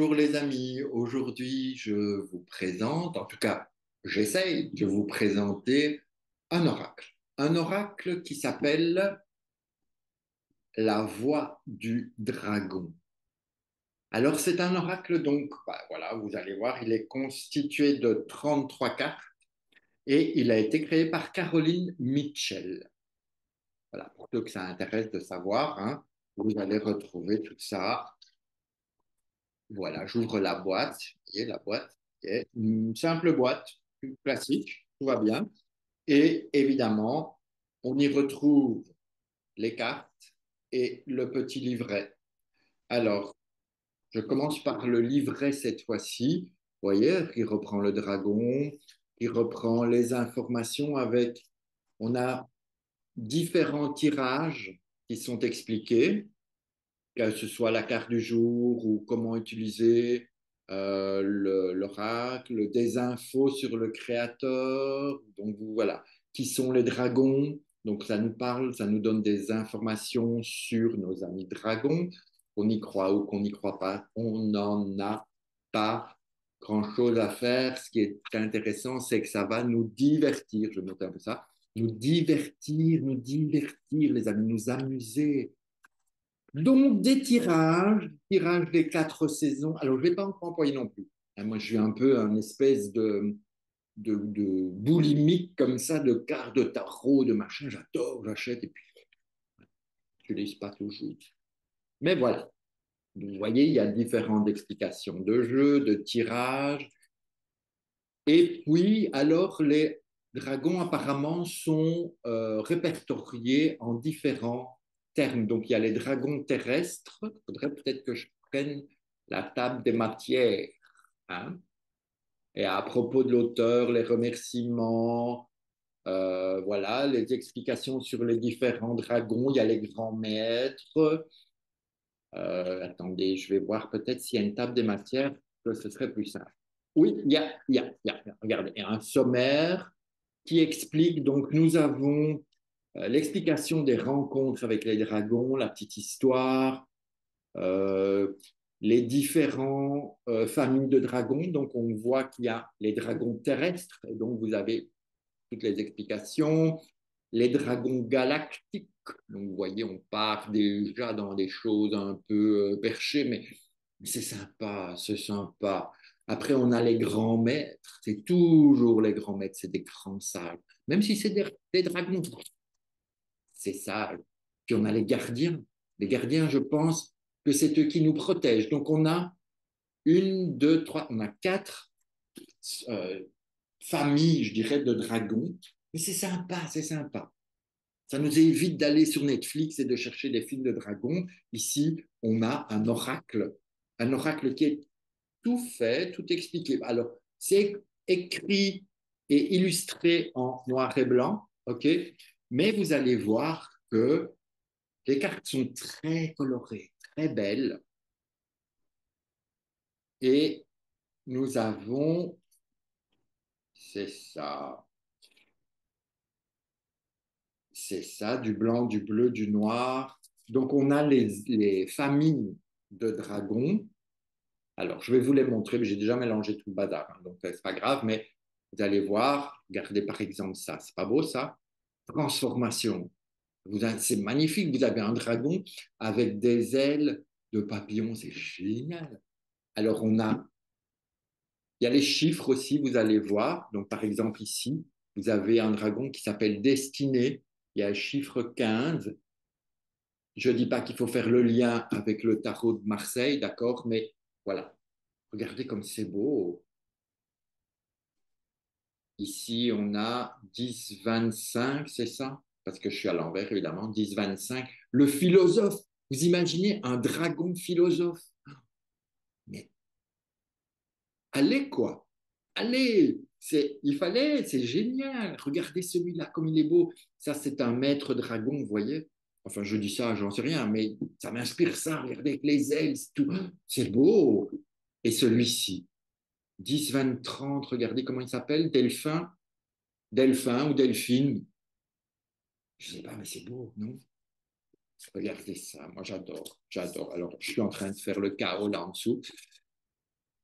Bonjour les amis, aujourd'hui je vous présente, en tout cas j'essaye de vous présenter un oracle qui s'appelle la voix du dragon. Alors c'est un oracle donc, voilà, vous allez voir, il est constitué de 33 cartes et il a été créé par Caroline Mitchell. Voilà, pour ceux que ça intéresse de savoir, hein, vous allez retrouver tout ça. Voilà, j'ouvre la boîte. Vous voyez, la boîte est une simple boîte, une classique, tout va bien. Et évidemment, on y retrouve les cartes et le petit livret. Alors, je commence par le livret cette fois-ci. Vous voyez, qui reprend le dragon, qui reprend les informations avec. On a différents tirages qui sont expliqués, que ce soit la carte du jour ou comment utiliser l'oracle, des infos sur le créateur. Donc voilà, qui sont les dragons. Donc ça nous parle, ça nous donne des informations sur nos amis dragons. Qu'on y croit ou qu'on n'y croit pas, on n'en a pas grand-chose à faire. Ce qui est intéressant, c'est que ça va nous divertir. Je note un peu ça. Nous divertir, les amis, nous amuser. Donc, des tirages des 4 saisons. Alors, je ne vais pas en employer non plus. Moi, je suis un peu un espèce de boulimique comme ça, de cartes de tarot, de machin. J'adore, j'achète et puis je ne les pas toujours. Mais voilà, vous voyez, il y a différentes explications de jeu, de tirage. Et puis, alors, les dragons apparemment sont répertoriés en différents termes. Donc, il y a les dragons terrestres. Il faudrait peut-être que je prenne la table des matières, hein. Et à propos de l'auteur, les remerciements, voilà, les explications sur les différents dragons. Il y a les grands maîtres. Attendez, je vais voir peut-être s'il y a une table des matières, que ce serait plus simple. Oui, regardez, il y a un sommaire qui explique, donc nous avons l'explication des rencontres avec les dragons, la petite histoire, euh, les différentes familles de dragons. Donc on voit qu'il y a les dragons terrestres, et donc vous avez toutes les explications, les dragons galactiques. Donc, vous voyez, on part déjà dans des choses un peu perchées, mais c'est sympa, c'est sympa. Après, on a les grands maîtres. C'est toujours les grands maîtres, c'est des grands sages. Même si c'est des dragons, c'est sage. Puis on a les gardiens. Les gardiens, je pense que c'est eux qui nous protègent. Donc, on a une, deux, trois, on a quatre euh, familles, je dirais, de dragons. Mais c'est sympa, c'est sympa. Ça nous évite d'aller sur Netflix et de chercher des films de dragons. Ici, on a un oracle qui est tout fait, tout expliqué. Alors, c'est écrit et illustré en noir et blanc, ok? Mais vous allez voir que les cartes sont très colorées, très belles. Et nous avons, c'est ça, du blanc, du bleu, du noir. Donc, on a les familles de dragons. Alors, je vais vous les montrer, mais j'ai déjà mélangé tout le bazar, hein, donc c'est pas grave, mais vous allez voir, regardez par exemple ça, c'est pas beau ça? Transformation. C'est magnifique, vous avez un dragon avec des ailes de papillon, c'est génial. Alors, il y a les chiffres aussi, vous allez voir. Donc, par exemple, ici, vous avez un dragon qui s'appelle Destiné, il y a le chiffre 15. Je ne dis pas qu'il faut faire le lien avec le tarot de Marseille, d'accord, mais voilà, regardez comme c'est beau. Ici, on a 10-25, c'est ça? Parce que je suis à l'envers, évidemment. 10-25. Le philosophe. Vous imaginez un dragon philosophe? Mais allez, quoi. Allez. Il fallait, c'est génial. Regardez celui-là, comme il est beau. Ça, c'est un maître dragon, vous voyez? Enfin, je dis ça, j'en sais rien, mais ça m'inspire ça. Regardez avec les ailes, c'est tout. C'est beau. Et celui-ci, 10-20-30, regardez comment il s'appelle? Delphin? Delphin ou Delphine? Je sais pas, mais c'est beau, non? Regardez ça, moi j'adore, j'adore. Alors, je suis en train de faire le chaos là en dessous.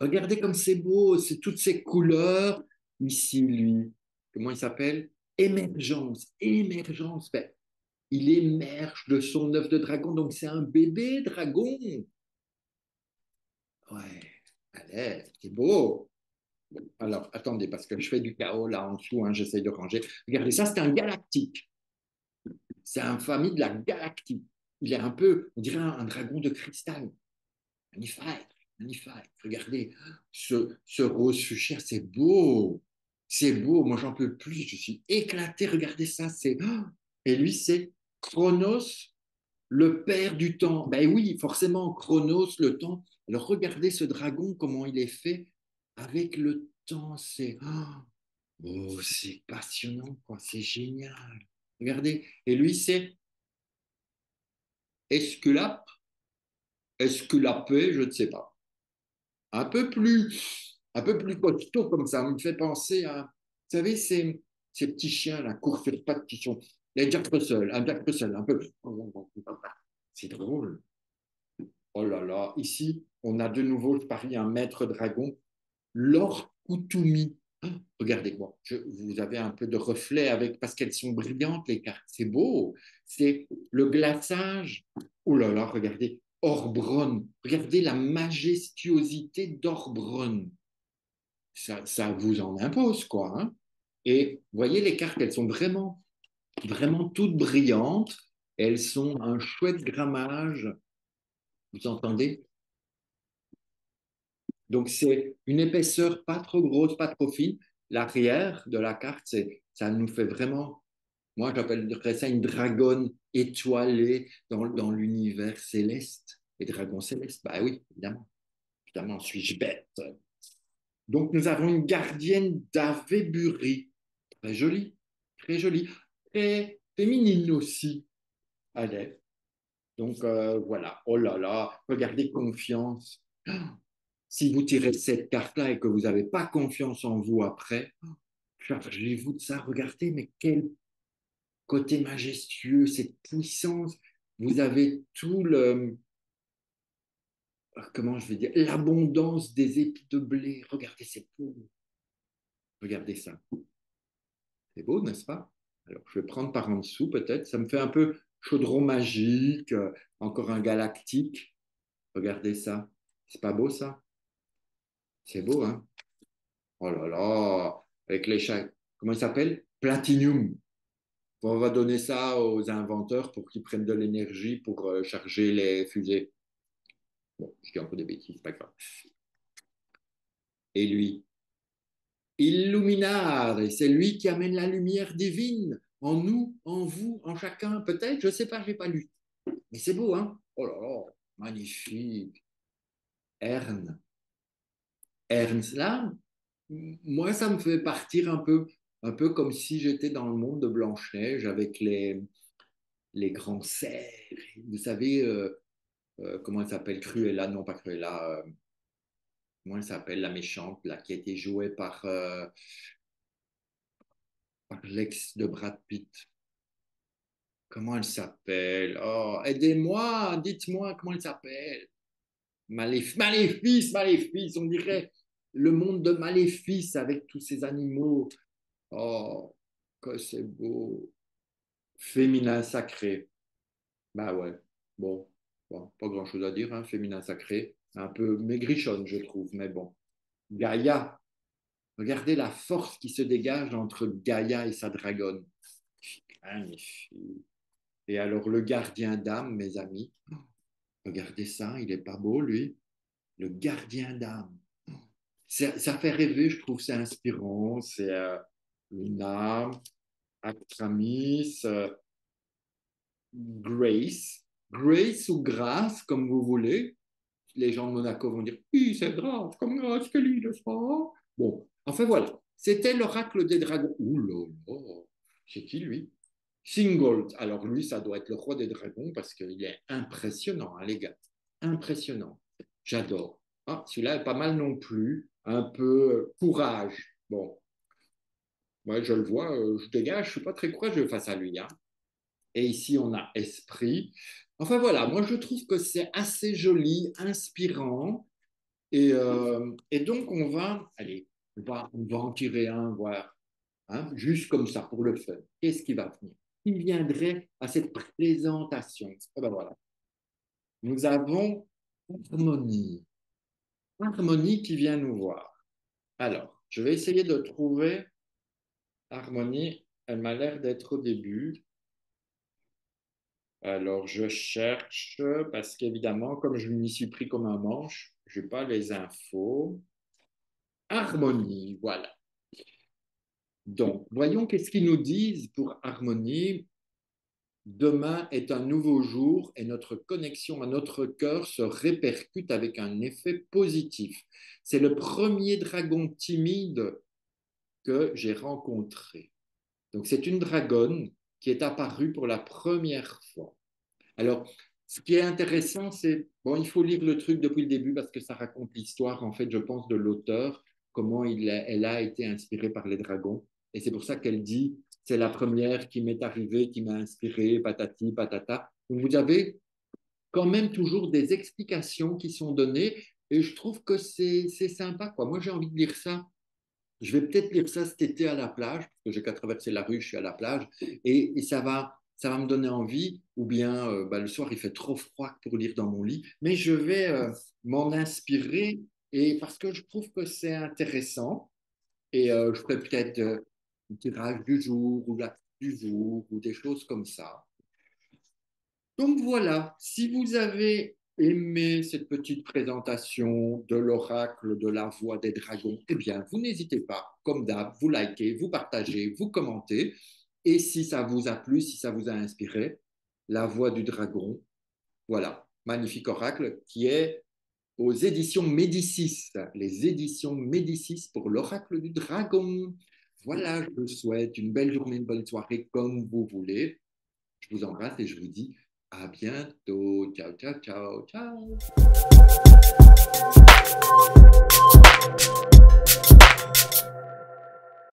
Regardez comme c'est beau, c'est toutes ces couleurs. Ici, lui, comment il s'appelle? Émergence, émergence. Ben, il émerge de son œuf de dragon, donc c'est un bébé dragon. Ouais, allez, c'est beau. Alors, attendez, parce que je fais du chaos là en dessous, hein, j'essaie de ranger. Regardez, ça, c'est un galactique. C'est un famille de la galactique. Il est un peu, on dirait un dragon de cristal. Magnifique, magnifique. Regardez, ce rose fuchsia, c'est beau. C'est beau. Moi, j'en peux plus. Je suis éclaté. Regardez ça. Et lui, c'est Chronos, le père du temps. Ben oui, forcément, Chronos, le temps. Alors, regardez ce dragon, comment il est fait avec le temps. C'est passionnant, quoi. C'est génial. Regardez. Et lui, c'est Esculape, Esculapé, je ne sais pas. Un peu plus costaud comme ça. Il me fait penser à, vous savez, ces petits chiens, la course sur pattes qui sont, les Jack Russell, un Jack Russell, un peu. C'est drôle. Oh là là, ici, on a de nouveau, je parie, un maître dragon, Lord Kutumi. Regardez, moi, vous avez un peu de reflet avec, parce qu'elles sont brillantes, les cartes. C'est beau. C'est le glaçage. Oh là là, regardez, Orbron. Regardez la majestuosité d'Orbron. Ça vous en impose, quoi. Hein. Et vous voyez, les cartes, elles sont vraiment, vraiment toutes brillantes. Elles sont un chouette grammage. Vous entendez? Donc, c'est une épaisseur pas trop grosse, pas trop fine. L'arrière de la carte, ça nous fait vraiment, moi j'appellerais ça une dragonne étoilée dans l'univers céleste. Les dragons célestes, bah oui, évidemment. Évidemment, suis-je bête. Donc, nous avons une gardienne d'Avebury. Très jolie, très jolie. Très féminine aussi. Allez. Donc, voilà. Oh là là, regardez confiance. Si vous tirez cette carte-là et que vous n'avez pas confiance en vous après, chargez-vous de ça. Regardez, mais quel côté majestueux, cette puissance. Vous avez tout le, comment je vais dire, l'abondance des épis de blé. Regardez, c'est beau. Regardez ça. C'est beau, n'est-ce pas? Alors, je vais prendre par en dessous, peut-être. Ça me fait un peu chaudron magique, encore un galactique. Regardez ça. C'est pas beau, ça? C'est beau, hein? Oh là là, avec les chats. Comment il s'appelle? Platinum. On va donner ça aux inventeurs pour qu'ils prennent de l'énergie pour charger les fusées. Bon, je dis un peu des bêtises, pas grave. Et lui, Illuminare, c'est lui qui amène la lumière divine en nous, en vous, en chacun, peut-être, je ne sais pas, je n'ai pas lu. Mais c'est beau, hein? Oh là là, magnifique. Erne. Ernst, là, moi, ça me fait partir un peu comme si j'étais dans le monde de Blanche-Neige avec les grands cerfs. Vous savez, comment elle s'appelle? Cruella, non pas Cruella. Comment elle s'appelle, la méchante, là, qui a été jouée par l'ex de Brad Pitt. Comment elle s'appelle? Oh, aidez-moi, dites-moi comment elle s'appelle. Maléfice, Maléfice, on dirait le monde de Maléfice avec tous ces animaux. Oh, que c'est beau. Féminin sacré. Bah ouais, bon, bon pas grand-chose à dire, hein, féminin sacré. Un peu maigrichonne, je trouve, mais bon. Gaïa, regardez la force qui se dégage entre Gaïa et sa dragonne. Magnifique. Et alors, le gardien d'âme, mes amis, regardez ça, il est pas beau, lui. Le gardien d'âme. Ça fait rêver, je trouve, c'est inspirant. C'est une âme, Actramis, Grace. Grace ou Grâce, comme vous voulez. Les gens de Monaco vont dire, oui, c'est grave, comme Grâce que lui, n'est-ce pas? Bon, enfin voilà. C'était l'oracle des dragons. Ouh là là, c'est qui lui? Singold. Alors lui, ça doit être le roi des dragons parce qu'il est impressionnant, hein, les gars. Impressionnant. J'adore. Ah, celui-là est pas mal non plus. Un peu courage. Bon, moi je le vois, je dégage, je suis pas très courageux face à lui. Hein. Et ici, on a esprit. Enfin voilà, moi je trouve que c'est assez joli, inspirant. Et donc, on va en tirer un, voir, hein, juste comme ça, pour le fun. Qu'est-ce qui va venir? Qui viendrait à cette présentation? Eh ben voilà. Nous avons Harmonie. Harmonie qui vient nous voir. Alors, je vais essayer de trouver Harmonie. Elle m'a l'air d'être au début. Alors, je cherche parce qu'évidemment, comme je m'y suis pris comme un manche, je n'ai pas les infos. Harmonie, voilà. Donc, voyons qu'est-ce qu'ils nous disent pour Harmonie. Demain est un nouveau jour et notre connexion à notre cœur se répercute avec un effet positif. C'est le premier dragon timide que j'ai rencontré. Donc, c'est une dragonne qui est apparue pour la première fois. Alors, ce qui est intéressant, c'est, bon, il faut lire le truc depuis le début parce que ça raconte l'histoire, en fait, je pense, de l'auteur, comment elle a été inspirée par les dragons. Et c'est pour ça qu'elle dit, c'est la première qui m'est arrivée, qui m'a inspirée, patati, patata. Donc, vous avez quand même toujours des explications qui sont données et je trouve que c'est sympa, quoi. Moi, j'ai envie de lire ça. Je vais peut-être lire ça cet été à la plage, parce que j'ai qu'à traverser la rue, je suis à la plage, et ça va me donner envie, ou bien le soir il fait trop froid pour lire dans mon lit, mais je vais m'en inspirer, et parce que je trouve que c'est intéressant, et je ferai peut-être un tirage du jour, ou la du jour, ou des choses comme ça. Donc voilà, si vous avez aimé cette petite présentation de l'oracle de la voix des dragons, eh bien, vous n'hésitez pas, comme d'hab, vous likez, vous partagez, vous commentez. Et si ça vous a plu, si ça vous a inspiré, la voix du dragon, voilà, magnifique oracle qui est aux éditions Médicis, les éditions Médicis pour l'oracle du dragon. Voilà, je vous souhaite une belle journée, une bonne soirée, comme vous voulez. Je vous embrasse et je vous dis à bientôt. Ciao, ciao, ciao, ciao.